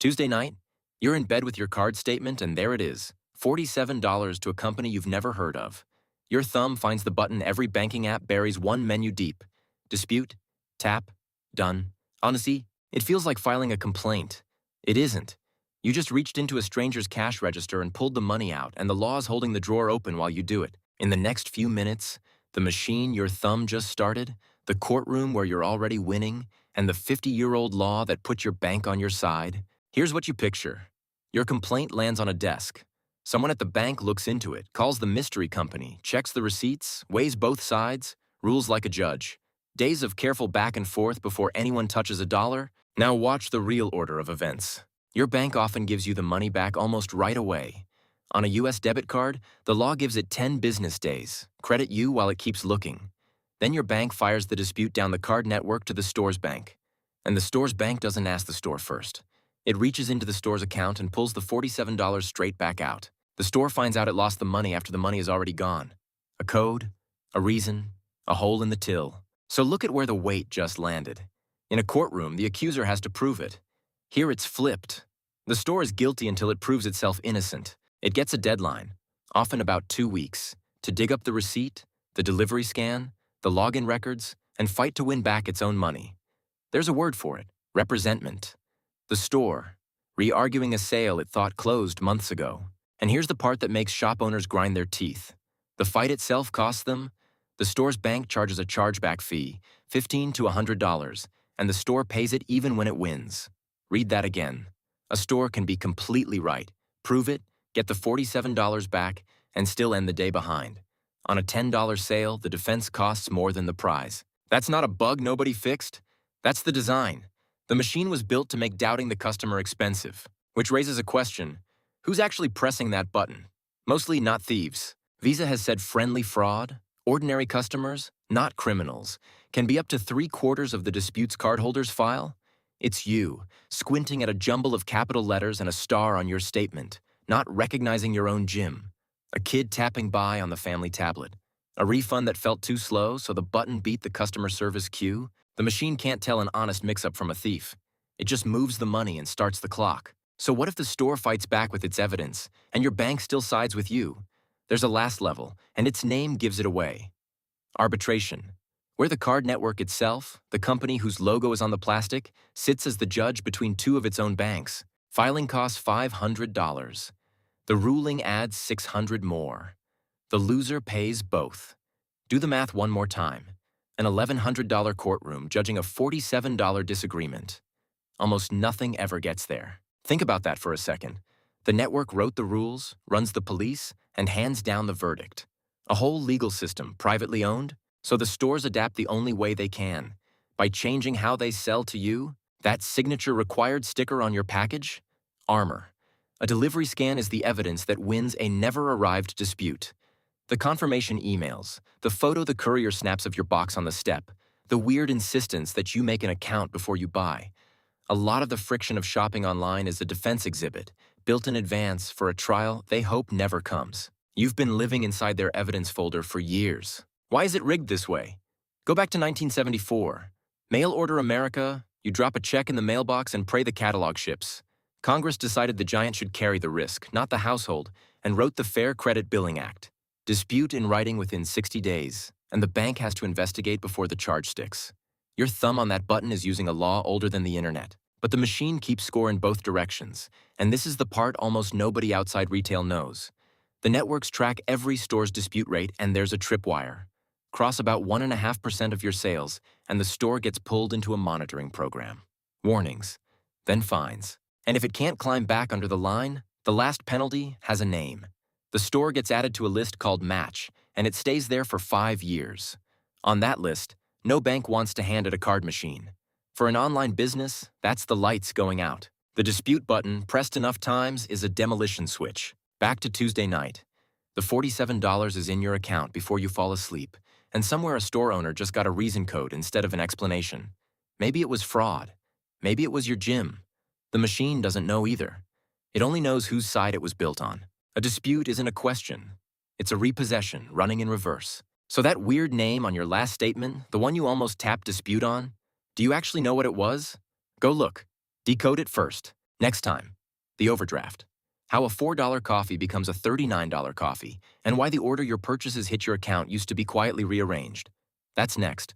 Tuesday night, you're in bed with your card statement and there it is, $47 to a company you've never heard of. Your thumb finds the button every banking app buries one menu deep. Dispute, tap, done. Honestly, it feels like filing a complaint. It isn't. You just reached into a stranger's cash register and pulled the money out, and the law is holding the drawer open while you do it. In the next few minutes, the machine your thumb just started, the courtroom where you're already winning, and the 50-year-old law that put your bank on your side. Here's what you picture. Your complaint lands on a desk. Someone at the bank looks into it, calls the mystery company, checks the receipts, weighs both sides, rules like a judge. Days of careful back and forth before anyone touches a dollar. Now watch the real order of events. Your bank often gives you the money back almost right away. On a US debit card, the law gives it 10 business days. Credit you while it keeps looking. Then your bank fires the dispute down the card network to the store's bank. And the store's bank doesn't ask the store first. It reaches into the store's account and pulls the $47 straight back out. The store finds out it lost the money after the money is already gone. A code, a reason, a hole in the till. So look at where the weight just landed. In a courtroom, the accuser has to prove it. Here it's flipped. The store is guilty until it proves itself innocent. It gets a deadline, often about 2 weeks, to dig up the receipt, the delivery scan, the login records, and fight to win back its own money. There's a word for it, representment. The store, re-arguing a sale it thought closed months ago. And here's the part that makes shop owners grind their teeth. The fight itself costs them. The store's bank charges a chargeback fee, $15 to $100, and the store pays it even when it wins. Read that again. A store can be completely right, prove it, get the $47 back, and still end the day behind. On a $10 sale, the defense costs more than the prize. That's not a bug nobody fixed. That's the design. The machine was built to make doubting the customer expensive, which raises a question. Who's actually pressing that button? Mostly not thieves. Visa has said friendly fraud, ordinary customers, not criminals, can be up to 3/4 of the disputes cardholders file. It's you, squinting at a jumble of capital letters and a star on your statement, not recognizing your own gym. A kid tapping by on the family tablet. A refund that felt too slow, so the button beat the customer service queue. The machine can't tell an honest mix-up from a thief. It just moves the money and starts the clock. So what if the store fights back with its evidence, and your bank still sides with you? There's a last level, and its name gives it away. Arbitration, where the card network itself, the company whose logo is on the plastic, sits as the judge between two of its own banks. Filing costs $500. The ruling adds $600 more. The loser pays both. Do the math one more time. An $1,100 courtroom judging a $47 disagreement. Almost nothing ever gets there. Think about that for a second. The network wrote the rules, runs the police, and hands down the verdict. A whole legal system, privately owned, so the stores adapt the only way they can. By changing how they sell to you, that signature required sticker on your package? Armor. A delivery scan is the evidence that wins a never-arrived dispute. The confirmation emails, the photo the courier snaps of your box on the step, the weird insistence that you make an account before you buy. A lot of the friction of shopping online is a defense exhibit, built in advance for a trial they hope never comes. You've been living inside their evidence folder for years. Why is it rigged this way? Go back to 1974. Mail order America, you drop a check in the mailbox and pray the catalog ships. Congress decided the giant should carry the risk, not the household, and wrote the Fair Credit Billing Act. Dispute in writing within 60 days, and the bank has to investigate before the charge sticks. Your thumb on that button is using a law older than the internet. But the machine keeps score in both directions, and this is the part almost nobody outside retail knows. The networks track every store's dispute rate, and there's a tripwire. Cross about 1.5% of your sales, and the store gets pulled into a monitoring program. Warnings, then fines. And if it can't climb back under the line, the last penalty has a name. The store gets added to a list called MATCH, and it stays there for 5 years. On that list, no bank wants to hand it a card machine. For an online business, that's the lights going out. The dispute button, pressed enough times, is a demolition switch. Back to Tuesday night. The $47 is in your account before you fall asleep, and somewhere a store owner just got a reason code instead of an explanation. Maybe it was fraud. Maybe it was your gym. The machine doesn't know either. It only knows whose side it was built on. A dispute isn't a question. It's a repossession running in reverse. So that weird name on your last statement, the one you almost tapped dispute on, do you actually know what it was? Go look. Decode it first. Next time, the overdraft. How a $4 coffee becomes a $39 coffee, and why the order your purchases hit your account used to be quietly rearranged. That's next